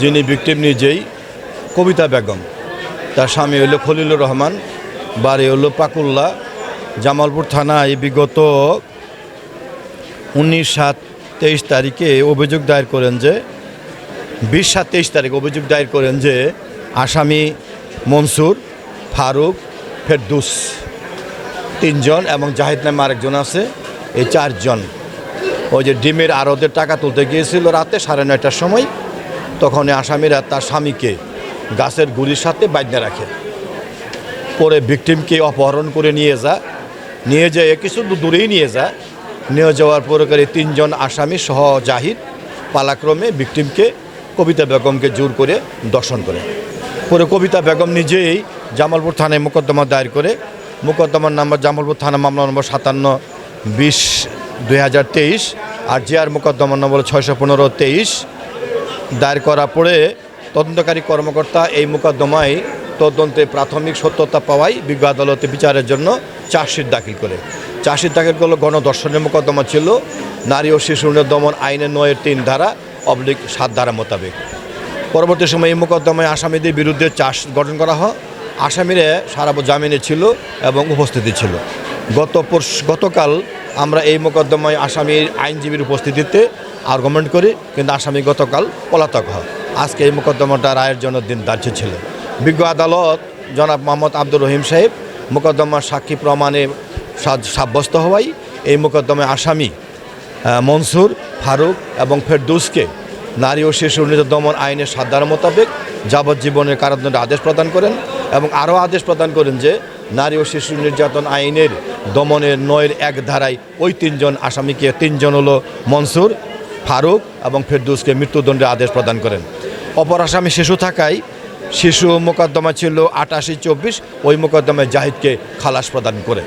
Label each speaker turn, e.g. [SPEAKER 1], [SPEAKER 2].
[SPEAKER 1] যিনি ভিকটিম নিজেই কবিতা বেগম, তার স্বামী হলো খলিলুর রহমান, বাড়ি হলো পাকুল্লা, জামালপুর থানায় বিগত 19/7/23 তারিখে অভিযোগ দায়ের করেন যে 20/7/23 তারিখ অভিযোগ দায়ের করেন যে আসামি মনসুর, ফারুক, ফেরদৌস 3 জন এবং জাহিদ নামে আরেকজন আছে, এই 4 জন ওই যে ডিমের আড়তের টাকা তুলতে গিয়েছিল রাতে 9:30টার সময়। তখন আসামিরা তার স্বামীকে গাছের গুড়ির সাথে বাঁধে রাখে, পরে ভিকটিমকে অপহরণ করে নিয়ে যায় কিছু দূরেই নিয়ে যাওয়ার পরে 3 জন আসামি সহ জাহিদ পালাক্রমে ভিকটিমকে কবিতা বেগমকে জোর করে দর্শন করে। পরে কবিতা বেগম নিজেই জামালপুর থানায় মোকদ্দমা দায়ের করে, মোকদ্দমার নাম্বার জামালপুর থানা মামলা নম্বর 57/20/2023 আর জিআর মোকদ্দমার নম্বর 615/23 দায়ের করার পরে তদন্তকারী কর্মকর্তা এই মোকদ্দমায় তদন্তে প্রাথমিক সত্যতা পাওয়ায় বিজ্ঞ আদালতে বিচারের জন্য চার্জশিট দাখিল করে। চার্জশিট দাখিল করলে গণধর্ষণের মোকদ্দমা ছিল নারী ও শিশু দমন আইনের 9-3 ধারা / 7 ধারা মোতাবেক। পরবর্তী সময় এই মোকদ্দমায় আসামিদের বিরুদ্ধে চার্জ গঠন করা হয়। আসামিরা সারা জামিনে ছিল এবং উপস্থিতি ছিল। গতকাল আমরা এই মোকদ্দমায় আসামির আইনজীবীর উপস্থিতিতে আর্গুমেন্ট করি, কিন্তু আসামি গতকাল পলাতক হয়। আজকে এই মোকদ্দমাটা রায়ের জন্য দিন ধার্য ছিল। বিজ্ঞ আদালত জনাব মোহাম্মদ আব্দুর রহিম সাহেব মোকদ্দমার সাক্ষী প্রমাণে সাব্যস্ত হওয়ায় এই মোকদ্দমায় আসামি মনসুর, ফারুক এবং ফেরদৌসকে নারী ও শিশু দমন আইনের 7 ধারা মোতাবেক যাবজ্জীবনের কারাদণ্ডের আদেশ প্রদান করেন এবং আরও আদেশ প্রদান করেন যে নারী ও শিশু নির্যাতন আইনের দমনের 9-1 ধারায় ওই 3 জন আসামিকে 3 জন হলো মনসুর, ফারুক এবং ফেরদৌসকে মৃত্যুদণ্ডের আদেশ প্রদান করেন। অপর আসামি শিশু থাকায় শিশু মোকদ্দমা ছিল 88/24, ওই মোকদ্দমায় জাহিদকে খালাস প্রদান করে।